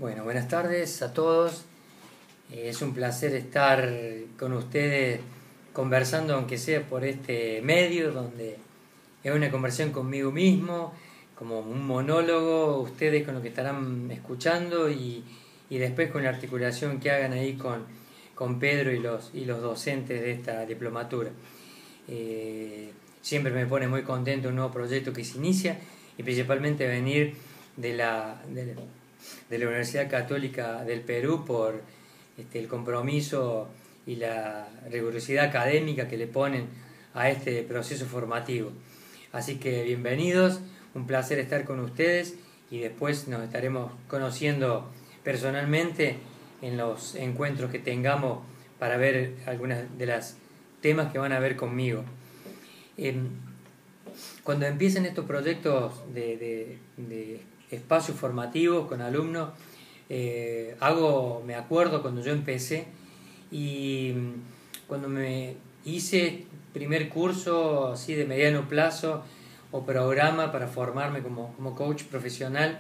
Bueno, buenas tardes a todos. Es un placer estar con ustedes conversando, aunque sea por este medio, donde es una conversación conmigo mismo, como un monólogo, ustedes con lo que estarán escuchando y después con la articulación que hagan ahí con Pedro y los docentes de esta diplomatura. Siempre me pone muy contento un nuevo proyecto que se inicia y principalmente venir de la Universidad Católica del Perú por el compromiso y la rigurosidad académica que le ponen a este proceso formativo. Así que bienvenidos, un placer estar con ustedes y después nos estaremos conociendo personalmente en los encuentros que tengamos para ver algunas de las temas que van a ver conmigo. Cuando empiecen estos proyectos de espacios formativos con alumnos, me acuerdo cuando yo empecé y cuando me hice primer curso así de mediano plazo o programa para formarme como coach profesional,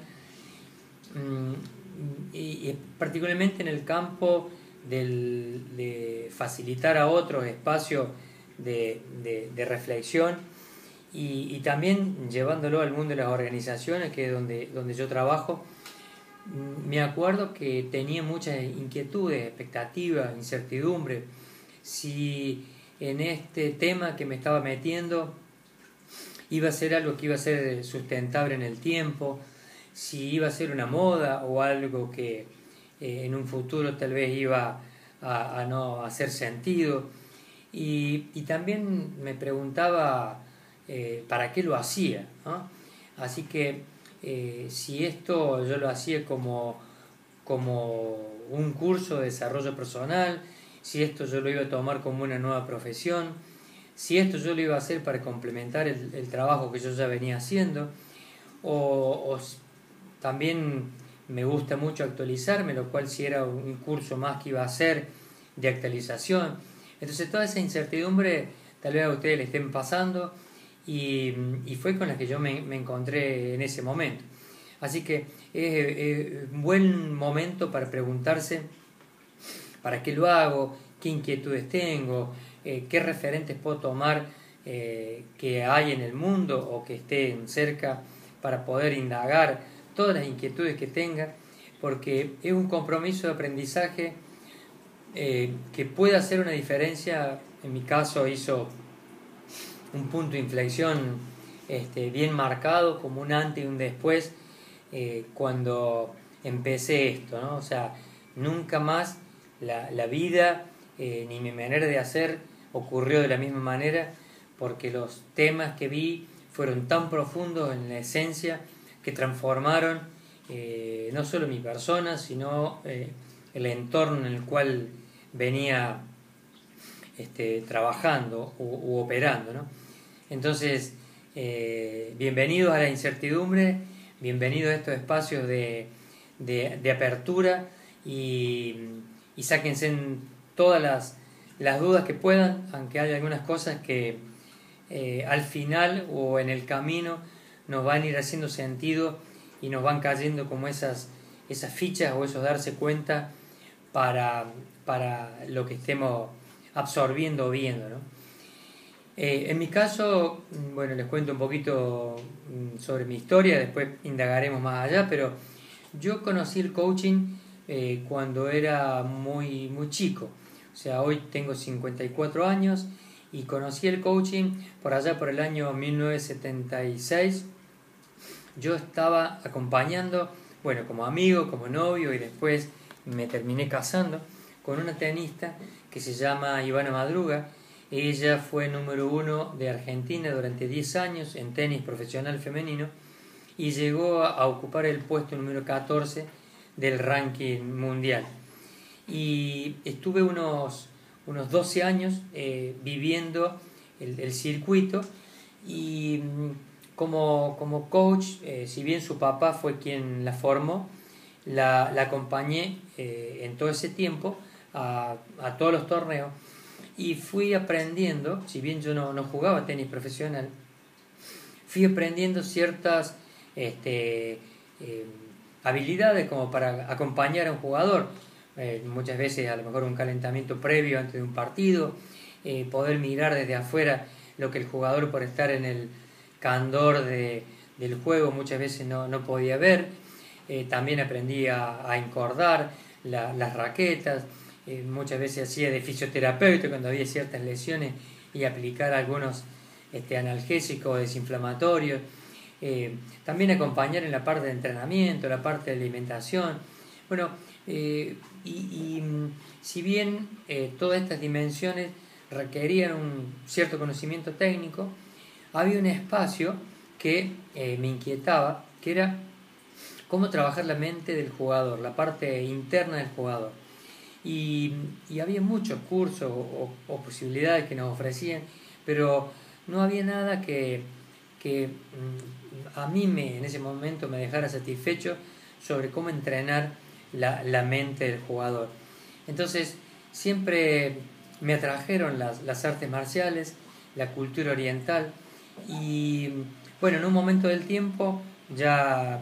y particularmente en el campo de facilitar a otros espacios de reflexión y también llevándolo al mundo de las organizaciones, que es donde yo trabajo. Me acuerdo que tenía muchas inquietudes, expectativas, incertidumbre, si en este tema que me estaba metiendo iba a ser algo que iba a ser sustentable en el tiempo, si iba a ser una moda o algo que en un futuro tal vez iba a no hacer sentido. Y también me preguntaba para qué lo hacía, ¿no? Así que si esto yo lo hacía como un curso de desarrollo personal, si esto yo lo iba a tomar como una nueva profesión, si esto yo lo iba a hacer para complementar el trabajo que yo ya venía haciendo, o también me gusta mucho actualizarme, lo cual si era un curso más que iba a hacer de actualización. Entonces toda esa incertidumbre tal vez a ustedes le estén pasando y fue con la que yo me encontré en ese momento. Así que es un buen momento para preguntarse para qué lo hago, qué inquietudes tengo, qué referentes puedo tomar que hay en el mundo o que estén cerca para poder indagar todas las inquietudes que tenga, porque es un compromiso de aprendizaje que puede hacer una diferencia. En mi caso hizo un punto de inflexión bien marcado, como un antes y un después, cuando empecé esto, ¿no? O sea, nunca más la vida ni mi manera de hacer ocurrió de la misma manera, porque los temas que vi fueron tan profundos en la esencia que transformaron no solo mi persona, sino el entorno en el cual venía trabajando u operando, ¿no? Entonces, bienvenidos a la incertidumbre, bienvenidos a estos espacios de apertura y sáquense todas las dudas que puedan, aunque haya algunas cosas que al final o en el camino nos van a ir haciendo sentido y nos van cayendo como esas fichas o esos darse cuenta para lo que estemos absorbiendo o viendo, ¿no? En mi caso, bueno, les cuento un poquito sobre mi historia, después indagaremos más allá, pero yo conocí el coaching cuando era muy, muy chico. O sea, hoy tengo 54 años y conocí el coaching por allá por el año 1976. Yo estaba acompañando, bueno, como amigo, como novio, y después me terminé casando con una tenista que se llama Ivana Madruga. Ella fue número 1 de Argentina durante 10 años en tenis profesional femenino y llegó a ocupar el puesto número 14 del ranking mundial. Y estuve unos 12 años viviendo el circuito y como coach, si bien su papá fue quien la formó, la acompañé en todo ese tiempo a todos los torneos y fui aprendiendo, si bien yo no jugaba tenis profesional, fui aprendiendo ciertas habilidades como para acompañar a un jugador, muchas veces a lo mejor un calentamiento previo antes de un partido, poder mirar desde afuera lo que el jugador, por estar en el candor del juego, muchas veces no podía ver. También aprendí a encordar las raquetas, muchas veces hacía de fisioterapeuta cuando había ciertas lesiones y aplicar algunos analgésicos, desinflamatorios. También acompañar en la parte de entrenamiento, la parte de alimentación. Bueno, si bien todas estas dimensiones requerían un cierto conocimiento técnico, había un espacio que me inquietaba, que era cómo trabajar la mente del jugador, la parte interna del jugador. Y había muchos cursos o posibilidades que nos ofrecían, pero no había nada que a mí en ese momento me dejara satisfecho sobre cómo entrenar la mente del jugador. Entonces siempre me atrajeron las artes marciales, la cultura oriental, y bueno, en un momento del tiempo, ya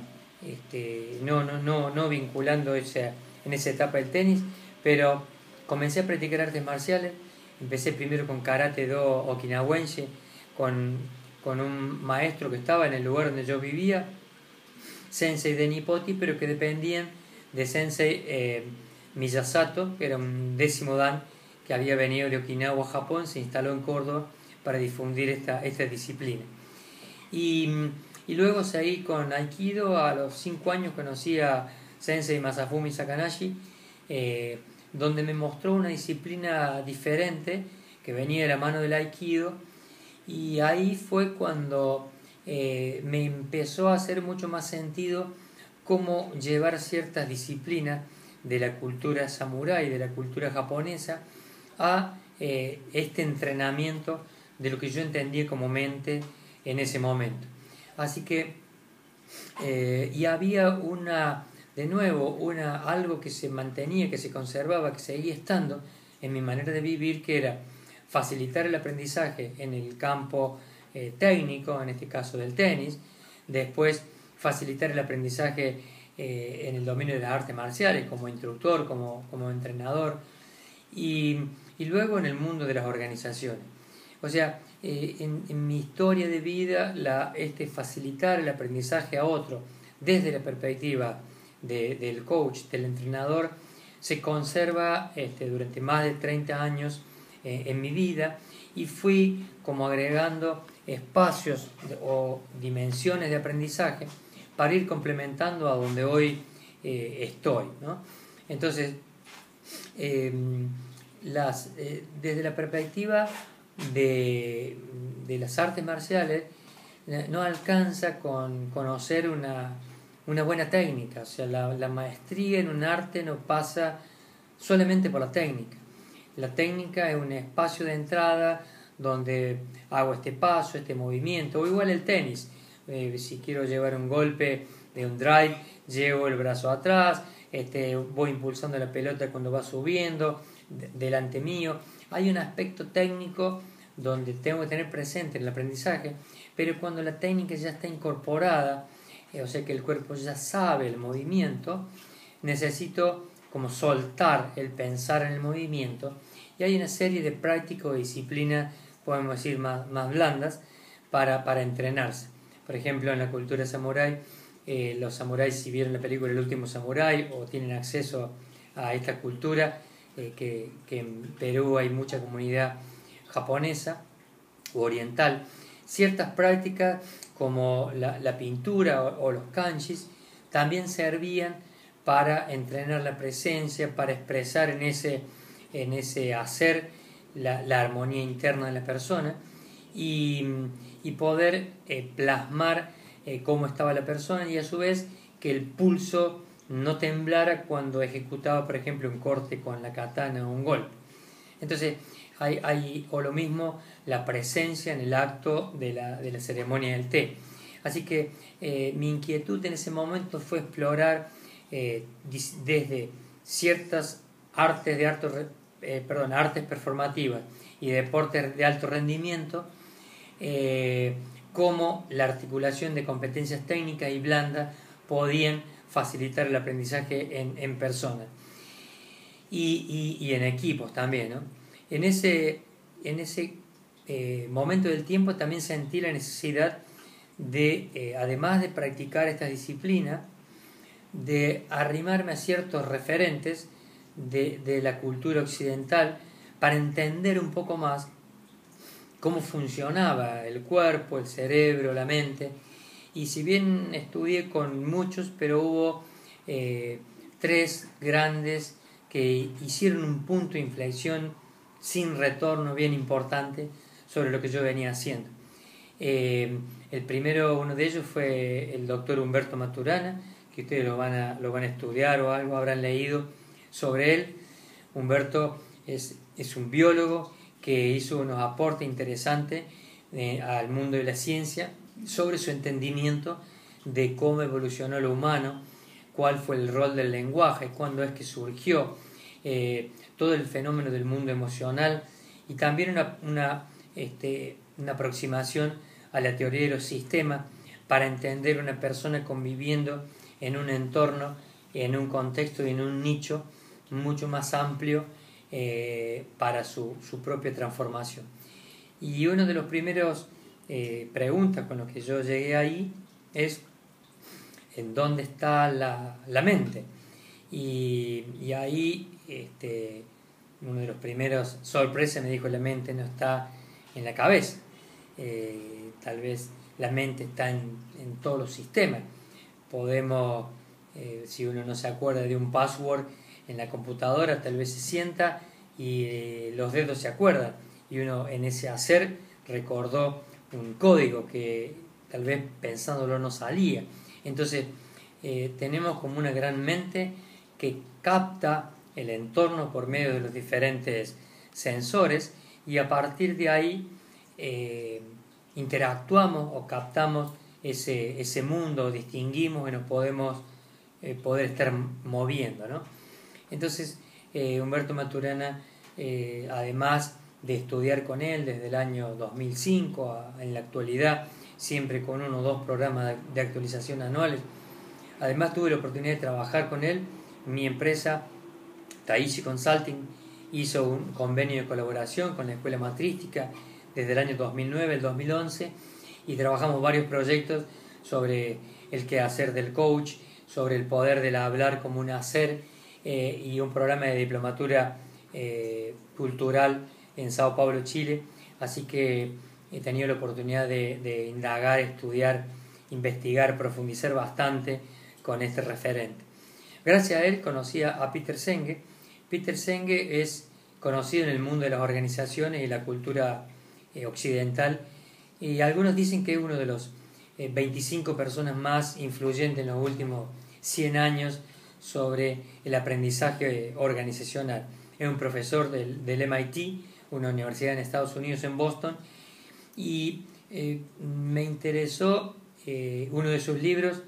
no vinculando en esa etapa del tenis, pero comencé a practicar artes marciales. Empecé primero con Karate Do okinawense, con un maestro que estaba en el lugar donde yo vivía, Sensei de Nipoti, pero que dependían de Sensei Miyasato, que era un 10º dan que había venido de Okinawa, Japón, se instaló en Córdoba para difundir esta disciplina. Y luego seguí con Aikido. A los 5 años conocí a Sensei Masafumi Sakanashi, donde me mostró una disciplina diferente que venía de la mano del Aikido, y ahí fue cuando me empezó a hacer mucho más sentido cómo llevar ciertas disciplinas de la cultura samurái, de la cultura japonesa, a este entrenamiento de lo que yo entendía como mente en ese momento. Así que y había algo que se mantenía, que se conservaba, que seguía estando en mi manera de vivir, que era facilitar el aprendizaje en el campo técnico, en este caso del tenis, después facilitar el aprendizaje en el dominio de las artes marciales, como instructor, como entrenador, y luego en el mundo de las organizaciones. O sea, en mi historia de vida, facilitar el aprendizaje a otro desde la perspectiva del coach, del entrenador, se conserva durante más de 30 años en mi vida, y fui como agregando espacios o dimensiones de aprendizaje para ir complementando a donde hoy estoy, ¿no? Entonces, desde la perspectiva de las artes marciales, no alcanza con conocer una buena técnica. O sea, la maestría en un arte no pasa solamente por la técnica. La técnica es un espacio de entrada donde hago este paso, este movimiento, o igual el tenis. Si quiero llevar un golpe de un drive, llevo el brazo atrás, voy impulsando la pelota cuando va subiendo delante mío. Hay un aspecto técnico donde tengo que tener presente en el aprendizaje, pero cuando la técnica ya está incorporada, o sea que el cuerpo ya sabe el movimiento, necesito como soltar el pensar en el movimiento, y hay una serie de prácticas o disciplinas, podemos decir, más blandas para entrenarse. Por ejemplo, en la cultura samurái, los samuráis, si vieron la película El último samurái o tienen acceso a esta cultura, que en Perú hay mucha comunidad japonesa o oriental, ciertas prácticas como la pintura o los kanjis también servían para entrenar la presencia, para expresar en ese hacer la armonía interna de la persona, y poder plasmar cómo estaba la persona, y a su vez que el pulso no temblara cuando ejecutaba, por ejemplo, un corte con la katana o un golpe. Entonces o lo mismo la presencia en el acto de la ceremonia del té. Así que mi inquietud en ese momento fue explorar desde ciertas artes performativas y deportes de alto rendimiento, cómo la articulación de competencias técnicas y blandas podían facilitar el aprendizaje en persona y en equipos también, ¿no? En ese momento del tiempo también sentí la necesidad de, además de practicar esta disciplina, de arrimarme a ciertos referentes de la cultura occidental para entender un poco más cómo funcionaba el cuerpo, el cerebro, la mente. Y si bien estudié con muchos, pero hubo 3 grandes que hicieron un punto de inflexión sin retorno bien importante sobre lo que yo venía haciendo. El primero, uno de ellos, fue el doctor Humberto Maturana, que ustedes lo van a estudiar o algo habrán leído sobre él. Humberto es un biólogo que hizo unos aportes interesantes al mundo de la ciencia sobre su entendimiento de cómo evolucionó lo humano, cuál fue el rol del lenguaje, cuándo es que surgió todo el fenómeno del mundo emocional, y también una aproximación a la teoría de los sistemas para entender una persona conviviendo en un entorno, en un contexto y en un nicho mucho más amplio para su propia transformación. Y uno de los primeros preguntas con los que yo llegué ahí es ¿en dónde está la mente? Y ahí uno de los primeros sorpresas me dijo: la mente no está en la cabeza, tal vez la mente está en todos los sistemas. Podemos, si uno no se acuerda de un password en la computadora, tal vez se sienta y los dedos se acuerdan, y uno en ese hacer recordó un código que tal vez pensándolo no salía. Entonces tenemos como una gran mente que capta el entorno por medio de los diferentes sensores, y a partir de ahí interactuamos o captamos ese mundo, distinguimos y nos podemos poder estar moviendo, ¿no? Entonces Humberto Maturana, además de estudiar con él desde el año 2005 en la actualidad, siempre con 1 o 2 programas de actualización anuales, además tuve la oportunidad de trabajar con él. Mi empresa Taishi Consulting hizo un convenio de colaboración con la Escuela Matrística desde el año 2009 al 2011, y trabajamos varios proyectos sobre el quehacer del coach, sobre el poder del hablar como un hacer, y un programa de diplomatura cultural en Sao Paulo, Chile. Así que he tenido la oportunidad de indagar, estudiar, investigar, profundizar bastante con este referente. Gracias a él conocí a Peter Senge. Peter Senge es conocido en el mundo de las organizaciones y la cultura occidental, y algunos dicen que es uno de los 25 personas más influyentes en los últimos 100 años sobre el aprendizaje organizacional. Es un profesor del MIT, una universidad en Estados Unidos, en Boston, y me interesó uno de sus libros.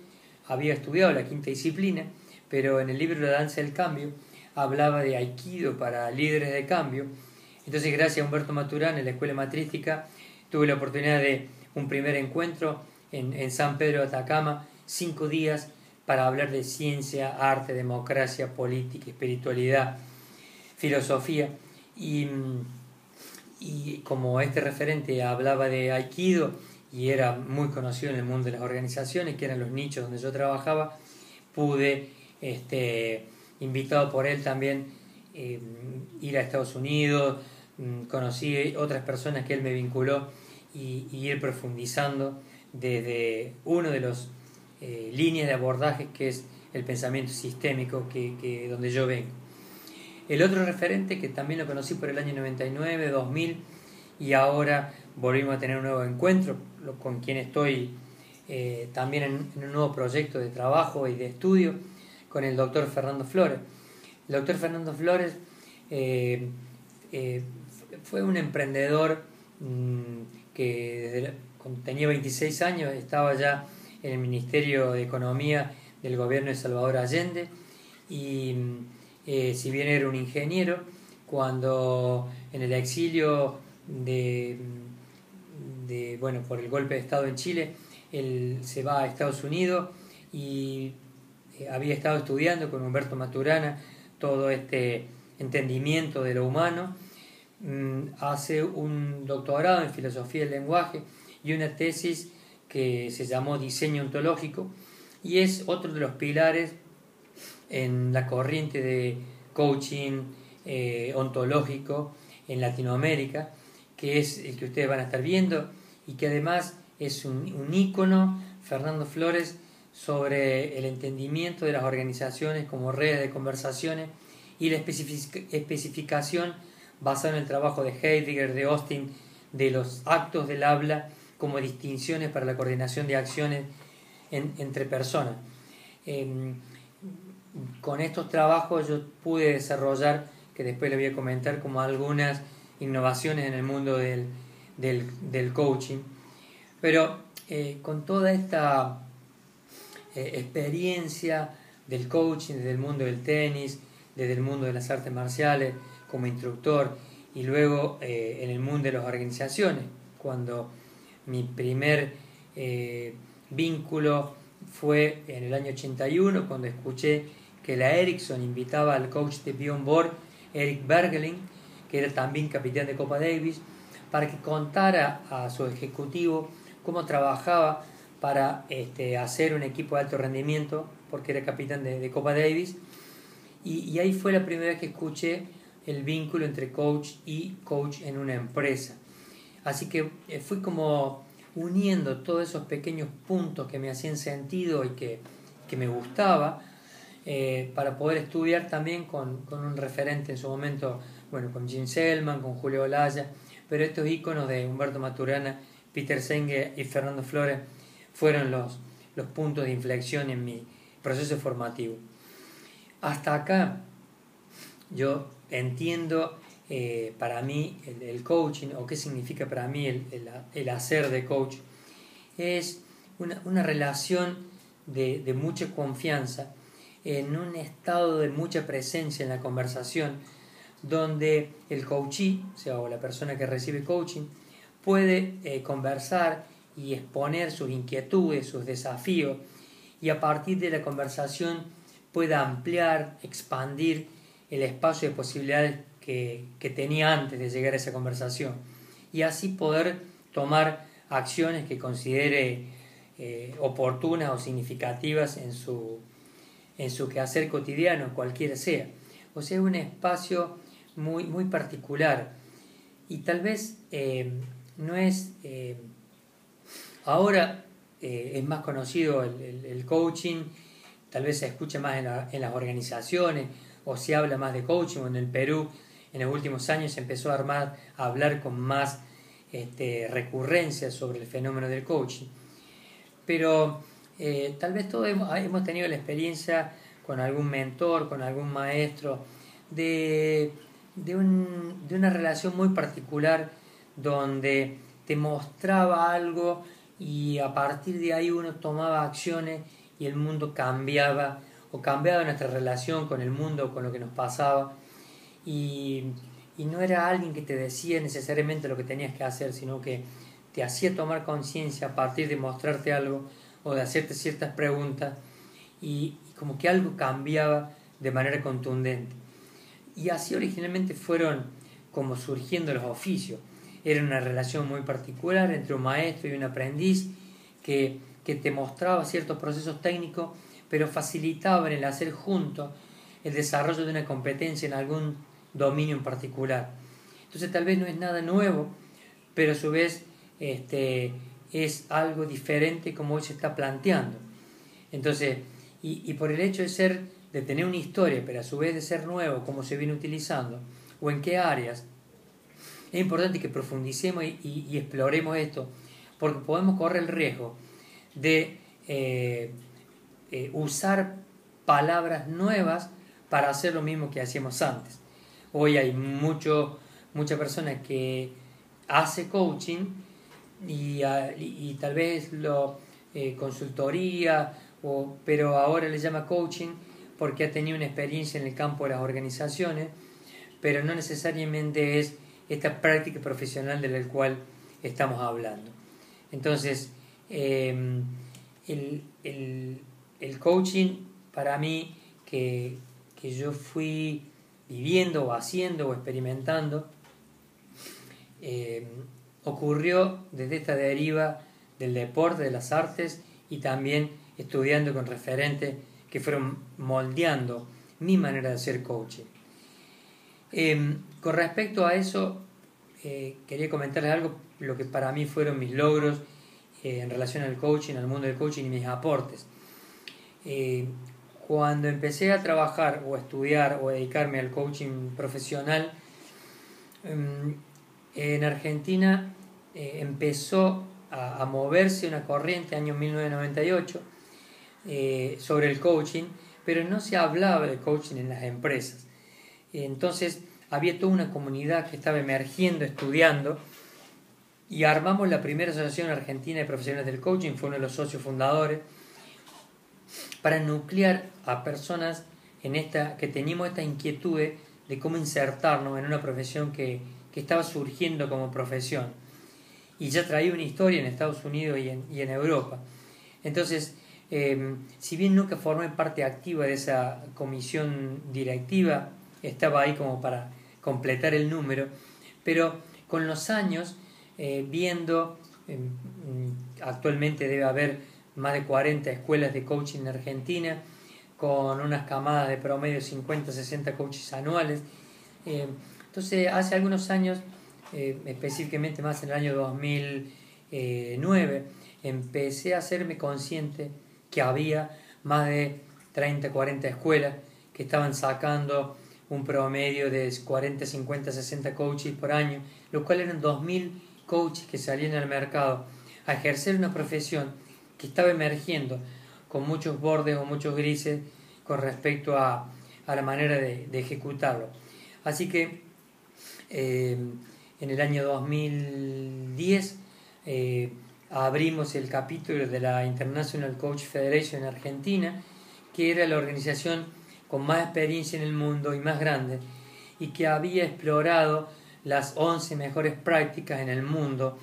Había estudiado la quinta disciplina, pero en el libro La danza del cambio hablaba de Aikido para líderes de cambio. Entonces, gracias a Humberto Maturana en la Escuela Matrística, tuve la oportunidad de un primer encuentro en San Pedro de Atacama, 5 días para hablar de ciencia, arte, democracia, política, espiritualidad, filosofía. Y como este referente hablaba de Aikido y era muy conocido en el mundo de las organizaciones, que eran los nichos donde yo trabajaba, pude, invitado por él también, ir a Estados Unidos. Conocí otras personas que él me vinculó y ir profundizando desde uno de los líneas de abordaje, que es el pensamiento sistémico, que donde yo vengo. El otro referente, que también lo conocí por el año 99, 2000, y ahora volvimos a tener un nuevo encuentro, con quien estoy también en un nuevo proyecto de trabajo y de estudio, con el doctor Fernando Flores. El doctor Fernando Flores fue un emprendedor que cuando tenía 26 años estaba ya en el Ministerio de Economía del gobierno de Salvador Allende, y si bien era un ingeniero, cuando en el exilio por el golpe de Estado en Chile, él se va a Estados Unidos y había estado estudiando con Humberto Maturana todo este entendimiento de lo humano. Hace un doctorado en filosofía del lenguaje y una tesis que se llamó diseño ontológico, y es otro de los pilares en la corriente de coaching ontológico en Latinoamérica, que es el que ustedes van a estar viendo y que además es un ícono, Fernando Flores, sobre el entendimiento de las organizaciones como redes de conversaciones y la especificación basada en el trabajo de Heidegger, de Austin, de los actos del habla como distinciones para la coordinación de acciones entre personas. Con estos trabajos yo pude desarrollar, que después les voy a comentar, como algunas innovaciones en el mundo del coaching. Pero con toda esta experiencia del coaching desde el mundo del tenis, desde el mundo de las artes marciales como instructor, y luego en el mundo de las organizaciones, cuando mi primer vínculo fue en el año 81, cuando escuché que la Ericsson invitaba al coach de Beyond Board, Eric Bergeling, que era también capitán de Copa Davis, para que contara a su ejecutivo cómo trabajaba para hacer un equipo de alto rendimiento, porque era capitán de Copa Davis. Y ahí fue la primera vez que escuché el vínculo entre coach y coach en una empresa. Así que fui como uniendo todos esos pequeños puntos que me hacían sentido y que me gustaba, para poder estudiar también con un referente en su momento, bueno, con Jim Selman, con Julio Olaya, pero estos íconos de Humberto Maturana, Peter Senge y Fernando Flores fueron los puntos de inflexión en mi proceso formativo. Hasta acá yo entiendo para mí el coaching, o qué significa para mí el hacer de coach. Es una relación de mucha confianza, en un estado de mucha presencia en la conversación, donde el coachee, o la persona que recibe coaching, puede conversar y exponer sus inquietudes, sus desafíos, y a partir de la conversación puede ampliar, expandir el espacio de posibilidades que tenía antes de llegar a esa conversación, y así poder tomar acciones que considere oportunas o significativas en su quehacer cotidiano, cualquiera sea. O sea, un espacio muy, muy particular, y tal vez no es... ahora es más conocido el coaching, tal vez se escucha más en las organizaciones, o se habla más de coaching. En el Perú en los últimos años se empezó a hablar con más recurrencia sobre el fenómeno del coaching. Pero tal vez todos hemos tenido la experiencia con algún mentor, con algún maestro, de una relación muy particular, donde te mostraba algo y a partir de ahí uno tomaba acciones y el mundo cambiaba, o cambiaba nuestra relación con el mundo, con lo que nos pasaba, y no era alguien que te decía necesariamente lo que tenías que hacer, sino que te hacía tomar conciencia a partir de mostrarte algo o de hacerte ciertas preguntas, y como que algo cambiaba de manera contundente. Y así originalmente fueron como surgiendo los oficios. Era una relación muy particular entre un maestro y un aprendiz que te mostraba ciertos procesos técnicos, pero facilitaba en el hacer juntos el desarrollo de una competencia en algún dominio en particular. Entonces tal vez no es nada nuevo, pero a su vez es algo diferente como hoy se está planteando. Entonces, y por el hecho de tener una historia, pero a su vez de ser nuevo, cómo se viene utilizando, o en qué áreas, es importante que profundicemos y exploremos esto, porque podemos correr el riesgo de usar palabras nuevas para hacer lo mismo que hacíamos antes. Hoy hay mucha persona que hace coaching y tal vez consultoría, pero ahora le llama coaching porque ha tenido una experiencia en el campo de las organizaciones, pero no necesariamente es esta práctica profesional de la cual estamos hablando. Entonces, el coaching para mí que yo fui viviendo o haciendo o experimentando, ocurrió desde esta deriva del deporte, de las artes, y también estudiando con referentes que fueron moldeando mi manera de hacer coaching. Con respecto a eso, quería comentarles algo, lo que para mí fueron mis logros en relación al coaching, al mundo del coaching y mis aportes. Cuando empecé a trabajar o a estudiar o a dedicarme al coaching profesional, en Argentina empezó a moverse una corriente, año 1998, sobre el coaching, pero no se hablaba de coaching en las empresas. Entonces había toda una comunidad que estaba emergiendo, estudiando, y armamos la primera asociación argentina de profesionales del coaching, fue uno de los socios fundadores, para nuclear a personas que teníamos esta inquietud de cómo insertarnos en una profesión que estaba surgiendo como profesión, y ya traía una historia en Estados Unidos y en Europa. Entonces, si bien nunca formé parte activa de esa comisión directiva, estaba ahí como para completar el número, pero con los años, viendo, actualmente debe haber más de 40 escuelas de coaching en Argentina, con unas camadas de promedio 50, 60 coaches anuales. Entonces, hace algunos años, específicamente más en el año 2009, empecé a hacerme consciente que había más de 30, 40 escuelas que estaban sacando un promedio de 40, 50, 60 coaches por año, lo cual eran 2.000 coaches que salían al mercado a ejercer una profesión que estaba emergiendo con muchos bordes o muchos grises con respecto a la manera de ejecutarlo. Así que en el año 2010 abrimos el capítulo de la International Coach Federation en Argentina, que era la organización con más experiencia en el mundo y más grande, y que había explorado las 11 mejores prácticas en el mundo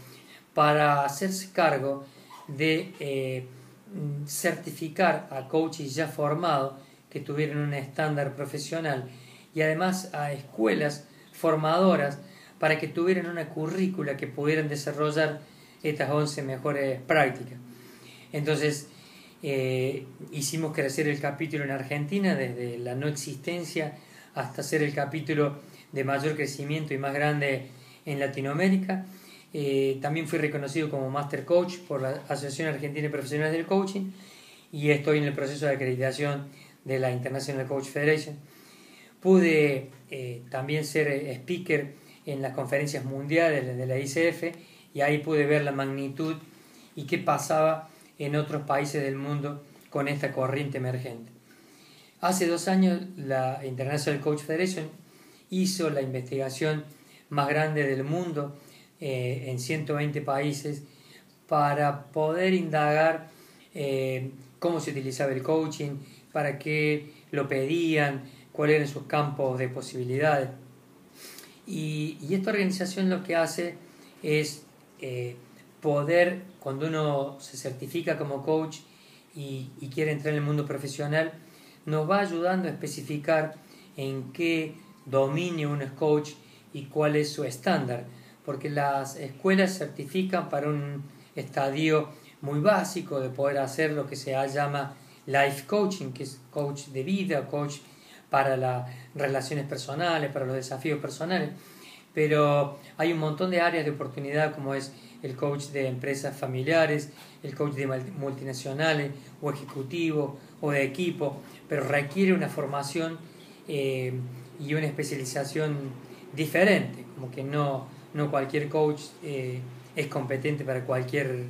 para hacerse cargo de certificar a coaches ya formados que tuvieran un estándar profesional, y además a escuelas formadoras para que tuvieran una currícula que pudieran desarrollar estas 11 mejores prácticas. Entonces, hicimos crecer el capítulo en Argentina desde la no existencia hasta ser el capítulo de mayor crecimiento y más grande en Latinoamérica. También fui reconocido como Master Coach por la Asociación Argentina de Profesionales del Coaching, y estoy en el proceso de acreditación de la International Coach Federation. Pude también ser speaker en las conferencias mundiales de la ICF, y ahí pude ver la magnitud y qué pasaba en otros países del mundo con esta corriente emergente. Hace 2 años la International Coach Federation hizo la investigación más grande del mundo en 120 países para poder indagar cómo se utilizaba el coaching, para qué lo pedían, cuáles eran sus campos de posibilidades. Y esta organización lo que hace es poder, cuando uno se certifica como coach y quiere entrar en el mundo profesional, nos va ayudando a especificar en qué dominio uno es coach y cuál es su estándar, porque las escuelas certifican para un estadio muy básico de poder hacer lo que se llama life coaching, que es coach de vida, coach para las relaciones personales, para los desafíos personales, pero hay un montón de áreas de oportunidad, como es el coach de empresas familiares, el coach de multinacionales o ejecutivo o de equipo, pero requiere una formación y una especialización diferente, como que no cualquier coach es competente para cualquier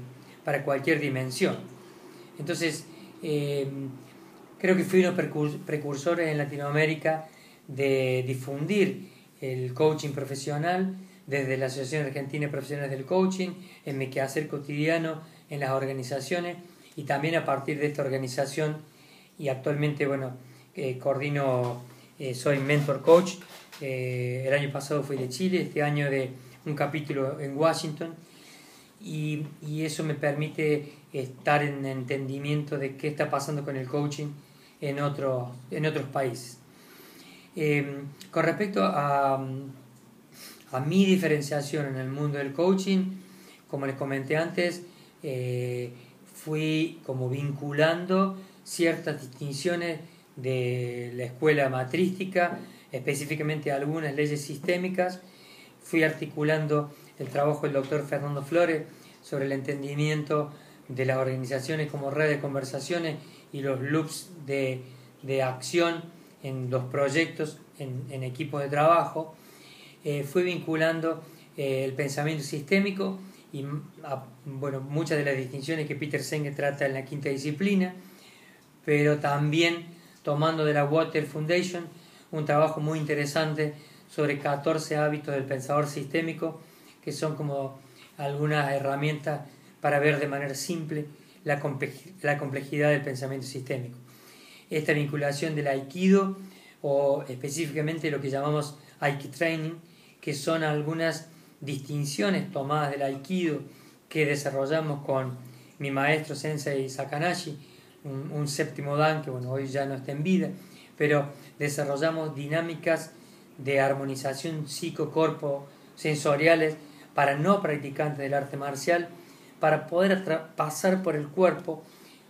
dimensión. Entonces, creo que fui uno de los precursores en Latinoamérica de difundir el coaching profesional desde la Asociación Argentina de Profesionales del Coaching, en mi quehacer cotidiano en las organizaciones, y también a partir de esta organización, y actualmente coordino, soy mentor coach. El año pasado fui de Chile, este año de un capítulo en Washington, y eso me permite estar en entendimiento de qué está pasando con el coaching en otros países. Con respecto a mi diferenciación en el mundo del coaching, como les comenté antes, fui como vinculando ciertas distinciones de la escuela matrística, específicamente algunas leyes sistémicas. Fui articulando el trabajo del doctor Fernando Flores sobre el entendimiento de las organizaciones como red de conversaciones y los loops de acción en los proyectos, en equipos de trabajo. Fui vinculando el pensamiento sistémico y muchas de las distinciones que Peter Senge trata en la quinta disciplina, pero también tomando de la Water Foundation un trabajo muy interesante sobre 14 hábitos del pensador sistémico, que son como algunas herramientas para ver de manera simple la complejidad del pensamiento sistémico. Esta vinculación del Aikido, o específicamente lo que llamamos Aikido Training, que son algunas distinciones tomadas del Aikido que desarrollamos con mi maestro Sensei Sakanashi, un séptimo dan que hoy ya no está en vida, pero desarrollamos dinámicas de armonización psico-corpo sensoriales para no practicantes del arte marcial, para poder pasar por el cuerpo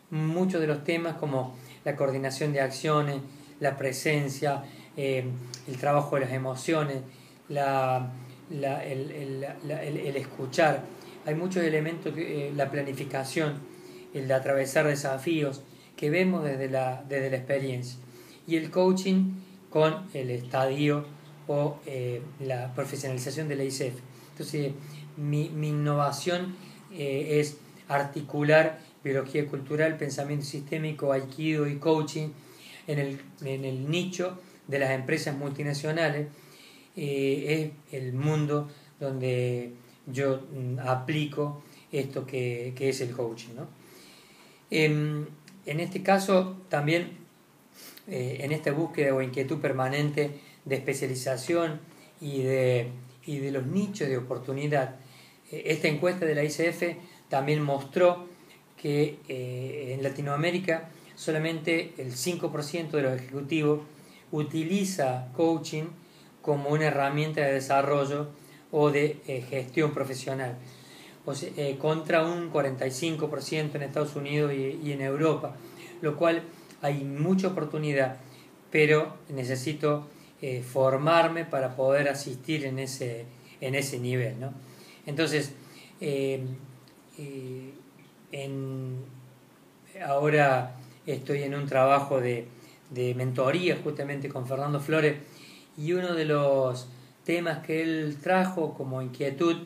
muchos de los temas como la coordinación de acciones, la presencia, el trabajo de las emociones, el escuchar. Hay muchos elementos, la planificación, el de atravesar desafíos que vemos desde la experiencia. Y el coaching con el estadio o la profesionalización de la ICF. Entonces, mi innovación es articular biología cultural, pensamiento sistémico, aikido y coaching en el nicho de las empresas multinacionales. Es el mundo donde yo aplico esto que es el coaching, ¿no? En este caso también, en esta búsqueda o inquietud permanente de especialización y de los nichos de oportunidad, esta encuesta de la ICF también mostró que en Latinoamérica solamente el 5% de los ejecutivos utiliza coaching como una herramienta de desarrollo o de gestión profesional, contra un 45% en Estados Unidos y en Europa, lo cual hay mucha oportunidad, pero necesito formarme para poder asistir en ese nivel, ¿no? Entonces, ahora estoy en un trabajo de mentoría justamente con Fernando Flores, y uno de los temas que él trajo como inquietud,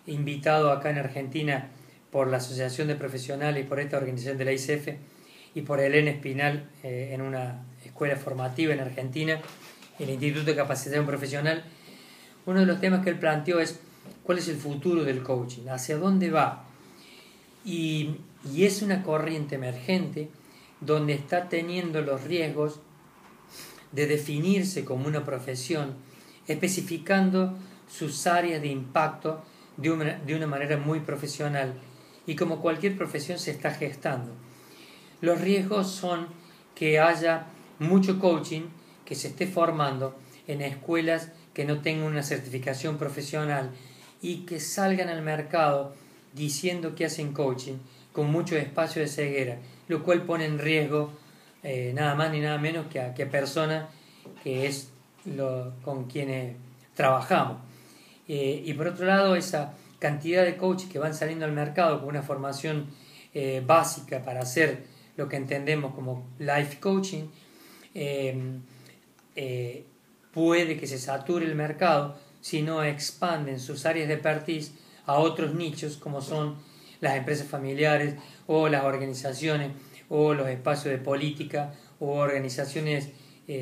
invitado acá en Argentina por la Asociación de Profesionales y por esta organización de la ICF y por Elena Espinal, en una escuela formativa en Argentina, el Instituto de Capacitación Profesional. Uno de los temas que él planteó es cuál es el futuro del coaching, hacia dónde va, y es una corriente emergente donde está teniendo los riesgos de definirse como una profesión, especificando sus áreas de impacto de una manera muy profesional, y como cualquier profesión se está gestando. Los riesgos son que haya mucho coaching que se esté formando en escuelas que no tengan una certificación profesional y que salgan al mercado diciendo que hacen coaching con mucho espacio de ceguera, lo cual pone en riesgo nada más ni nada menos que a personas que es con quienes trabajamos. Y por otro lado, esa cantidad de coaches que van saliendo al mercado con una formación básica para hacer lo que entendemos como life coaching, puede que se sature el mercado si no expanden sus áreas de expertise a otros nichos como son las empresas familiares o las organizaciones o los espacios de política o organizaciones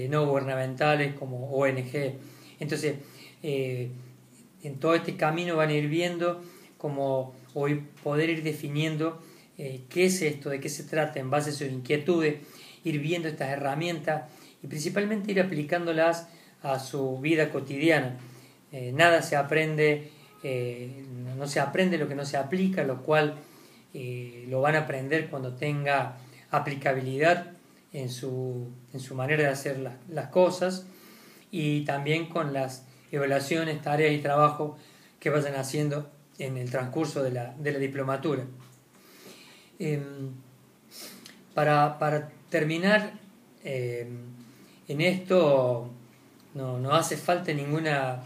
no gubernamentales como ONG. Entonces, en todo este camino van a ir viendo como hoy poder ir definiendo qué es esto, de qué se trata en base a sus inquietudes, ir viendo estas herramientas y principalmente ir aplicándolas a su vida cotidiana. Nada se aprende, no se aprende lo que no se aplica, lo cual lo van a aprender cuando tenga aplicabilidad en su manera de hacer las cosas, y también con las evaluaciones, tareas y trabajo que vayan haciendo en el transcurso de la diplomatura. Para terminar, en esto no hace falta ninguna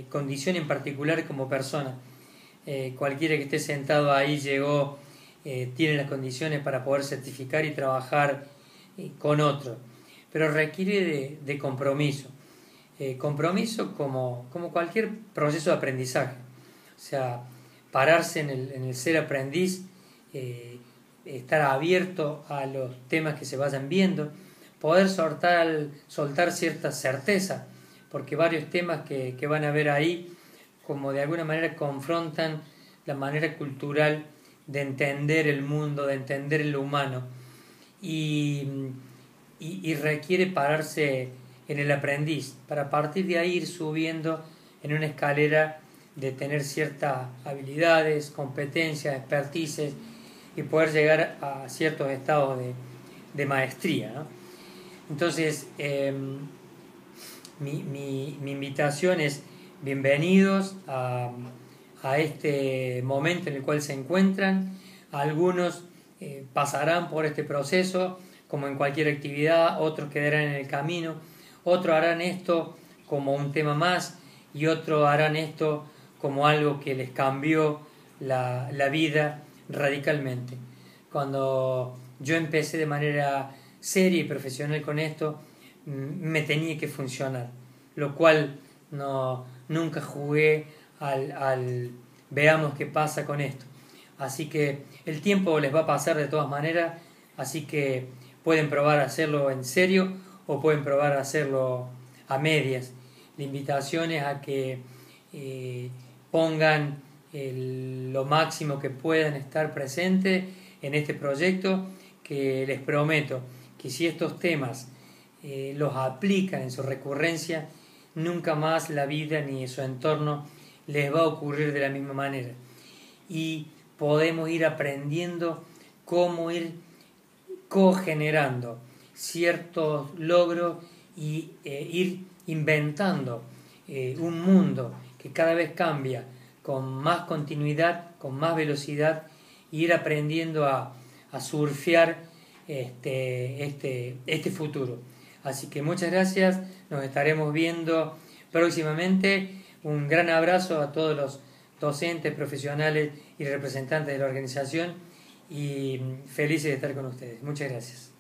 condición en particular como persona. Cualquiera que esté sentado ahí tiene las condiciones para poder certificar y trabajar con otro, pero requiere de compromiso. Compromiso como cualquier proceso de aprendizaje. O sea, pararse en el ser aprendiz, estar abierto a los temas que se vayan viendo, poder soltar cierta certeza, porque varios temas que van a ver ahí, como de alguna manera confrontan la manera cultural de entender el mundo, de entender lo humano, y requiere pararse en el aprendiz, para partir de ahí ir subiendo en una escalera de tener ciertas habilidades, competencias, expertices, y poder llegar a ciertos estados de maestría, ¿no? Entonces, mi invitación es: bienvenidos a este momento en el cual se encuentran. Algunos pasarán por este proceso como en cualquier actividad, otros quedarán en el camino, otros harán esto como un tema más, y otros harán esto como algo que les cambió la vida radicalmente. Cuando yo empecé de manera seria y profesional con esto, me tenía que funcionar, lo cual nunca jugué al veamos qué pasa con esto. Así que el tiempo les va a pasar de todas maneras, así que pueden probar a hacerlo en serio o pueden probar a hacerlo a medias. La invitación es a que pongan lo máximo que puedan estar presentes en este proyecto, que les prometo que si estos temas los aplican en su recurrencia, nunca más la vida ni su entorno les va a ocurrir de la misma manera, y podemos ir aprendiendo cómo ir cogenerando ciertos logros y ir inventando un mundo que cada vez cambia con más continuidad, con más velocidad, e ir aprendiendo a surfear este futuro. Así que muchas gracias, nos estaremos viendo próximamente. Un gran abrazo a todos los docentes, profesionales y representantes de la organización, y felices de estar con ustedes. Muchas gracias.